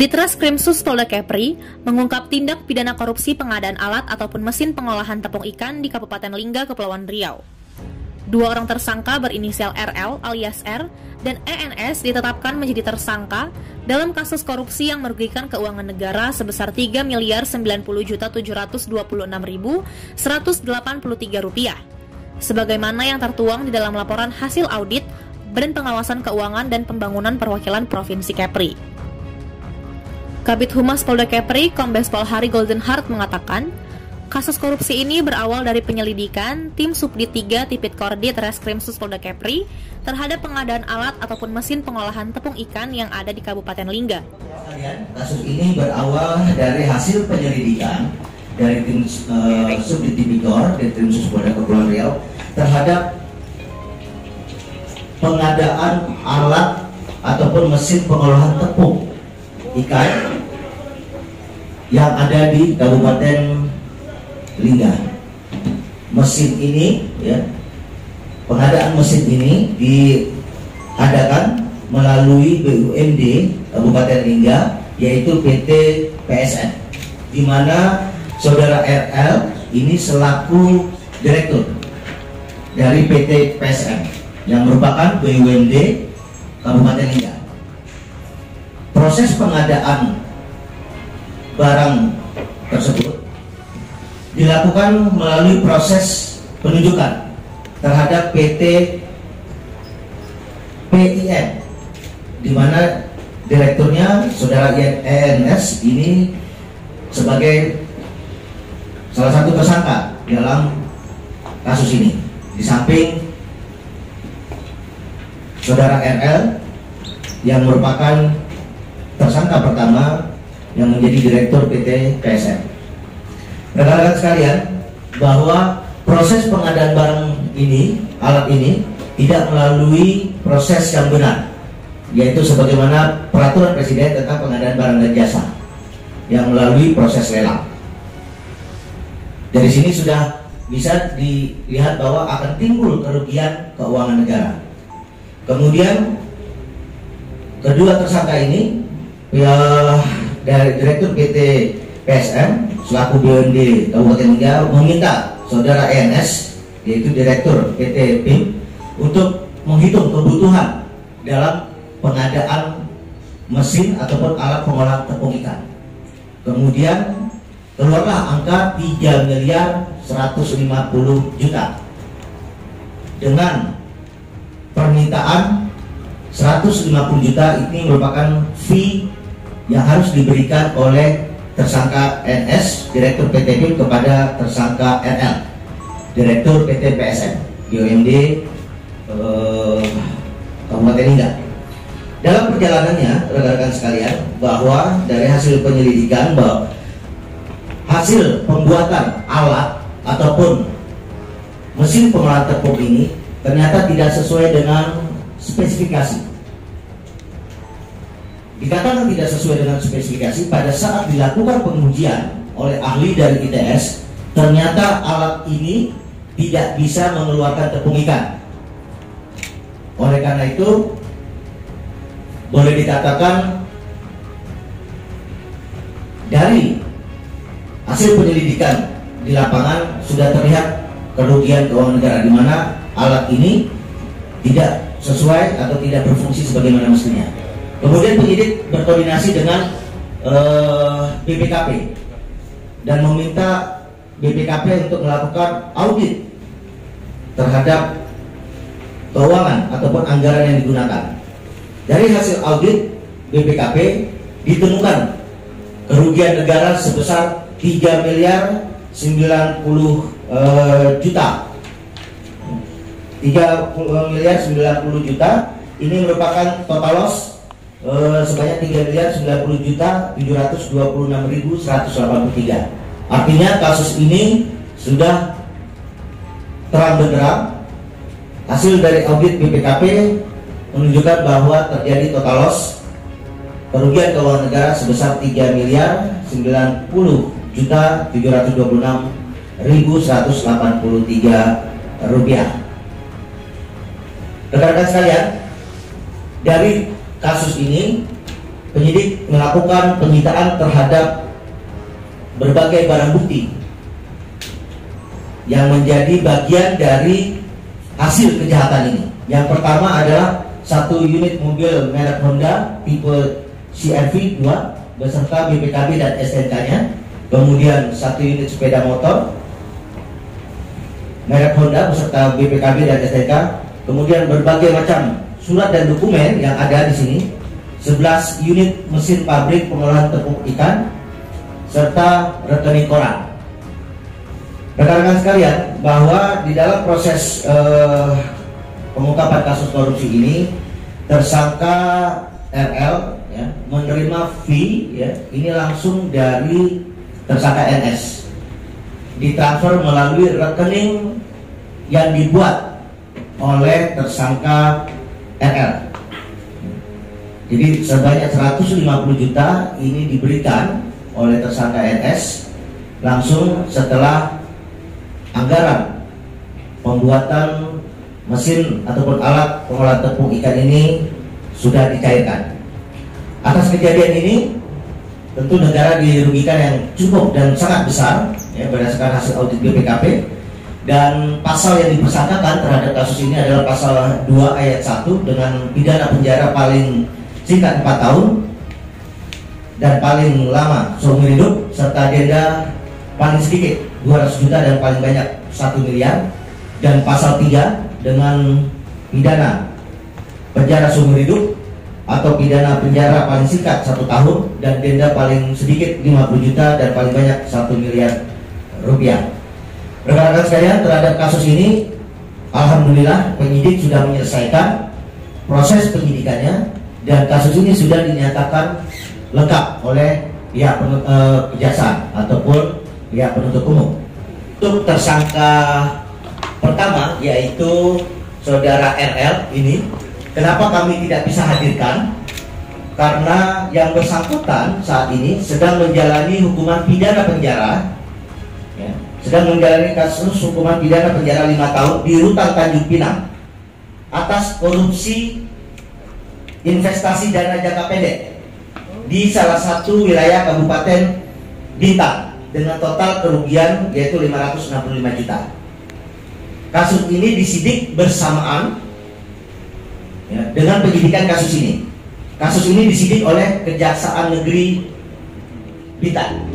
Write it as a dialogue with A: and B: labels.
A: Ditreskrimsus Polda Kepri mengungkap tindak pidana korupsi pengadaan alat ataupun mesin pengolahan tepung ikan di Kabupaten Lingga, Kepulauan Riau. Dua orang tersangka berinisial RL alias R dan ENS ditetapkan menjadi tersangka dalam kasus korupsi yang merugikan keuangan negara sebesar Rp3.090.726.183 sebagaimana yang tertuang di dalam laporan hasil audit Badan Pengawasan Keuangan dan Pembangunan Perwakilan Provinsi Kepri. Kabid Humas Polda Kepri, Kombes Pol Hari Goldenheart mengatakan, kasus korupsi ini berawal dari penyelidikan tim Subdit 3 Tipikor Ditreskrimsus Polda Kepri terhadap pengadaan alat ataupun mesin pengolahan tepung ikan yang ada di Kabupaten Lingga.
B: Kasus ini berawal dari hasil penyelidikan dari tim Subdit Tipikor Ditreskrimsus Polda Kepulauan Riau terhadap pengadaan alat ataupun mesin pengolahan tepung ikan yang ada di Kabupaten Lingga. Mesin ini, pengadaan mesin ini diadakan melalui BUMD Kabupaten Lingga, yaitu PT PSN, di mana saudara RL ini selaku direktur dari PT PSN yang merupakan BUMD Kabupaten Lingga. Proses pengadaan barang tersebut dilakukan melalui proses penunjukan terhadap PT PIN, di mana direkturnya saudara ENS ini sebagai salah satu tersangka dalam kasus ini. Di samping saudara RL yang merupakan tersangka pertama yang menjadi direktur PT PSN. Rekan-rekan sekalian, bahwa proses pengadaan barang ini, alat ini, tidak melalui proses yang benar, yaitu sebagaimana peraturan Presiden tentang pengadaan barang dan jasa yang melalui proses lelang. Dari sini sudah bisa dilihat bahwa akan timbul kerugian keuangan negara. Kemudian kedua tersangka ini dari direktur PT PSM selaku BUMD Kabupaten Lingga meminta saudara ENS, yaitu direktur PT PIM, untuk menghitung kebutuhan dalam pengadaan mesin ataupun alat pengolahan tepung ikan. Kemudian keluarlah angka 3.150.000.000 dengan permintaan 150 juta. Ini merupakan fee yang harus diberikan oleh tersangka NS, direktur PT PIM, kepada tersangka RL, direktur PT PSN, BUMD Kabupaten Lingga. Dalam perjalanannya, rekan-rekan sekalian, bahwa dari hasil penyelidikan bahwa hasil pembuatan alat ataupun mesin pengolahan tepung ini ternyata tidak sesuai dengan spesifikasi. Dikatakan tidak sesuai dengan spesifikasi pada saat dilakukan pengujian oleh ahli dari ITS, ternyata alat ini tidak bisa mengeluarkan tepung ikan. Oleh karena itu, boleh dikatakan dari hasil penyelidikan di lapangan sudah terlihat kerugian keuangan negara, di mana alat ini tidak sesuai atau tidak berfungsi sebagaimana mestinya. Kemudian penyidik berkoordinasi dengan BPKP dan meminta BPKP untuk melakukan audit terhadap keuangan ataupun anggaran yang digunakan. Dari hasil audit BPKP ditemukan kerugian negara sebesar 3.090.000.000. 3.090.000.000 ini merupakan total loss sebanyak 3.990.726.183. Artinya kasus ini sudah terang benderang. Hasil dari audit BPKP menunjukkan bahwa terjadi total loss kerugian keuangan negara sebesar 3.726.183 rupiah. Rekan-rekan sekalian, dari kasus ini penyidik melakukan penyitaan terhadap berbagai barang bukti yang menjadi bagian dari hasil kejahatan ini. Yang pertama adalah satu unit mobil merek Honda tipe CR-V 2 beserta BPKB dan STNK-nya. Kemudian satu unit sepeda motor merek Honda beserta BPKB dan STNK. Kemudian berbagai macam surat dan dokumen yang ada di sini. 11 unit mesin pabrik pengolahan tepung ikan serta rekening koran. Rekan-rekan sekalian, bahwa di dalam proses pengungkapan kasus korupsi ini, tersangka RL ya, menerima fee ya, ini langsung dari tersangka NS, ditransfer melalui rekening yang dibuat oleh tersangka RL. Jadi sebanyak 150 juta ini diberikan oleh tersangka NS langsung setelah anggaran pembuatan mesin ataupun alat pengolahan tepung ikan ini sudah dicairkan. Atas kejadian ini tentu negara dirugikan yang cukup dan sangat besar ya, berdasarkan hasil audit BPKP, dan pasal yang dipersangkakan terhadap kasus ini adalah pasal 2 ayat 1 dengan pidana penjara paling singkat 4 tahun dan paling lama seumur hidup, serta denda paling sedikit 200 juta dan paling banyak 1 miliar, dan pasal 3 dengan pidana penjara seumur hidup atau pidana penjara paling singkat 1 tahun dan denda paling sedikit 50 juta dan paling banyak 1 miliar rupiah. Rekan-rekan sekalian, terhadap kasus ini alhamdulillah penyidik sudah menyelesaikan proses penyidikannya dan kasus ini sudah dinyatakan lengkap oleh pihak kejaksaan ataupun pihak penuntut umum. Untuk tersangka pertama yaitu saudara RL ini, kenapa kami tidak bisa hadirkan? Karena yang bersangkutan saat ini sedang menjalani hukuman pidana penjara ya, sedang menjalani kasus hukuman pidana penjara 5 tahun di Rutan Tanjung Pinang atas korupsi investasi dana jangka pendek di salah satu wilayah Kabupaten Bintan dengan total kerugian yaitu 565 juta. Kasus ini disidik bersamaan ya, dengan penyidikan kasus ini. Kasus ini disidik oleh Kejaksaan Negeri Bintan.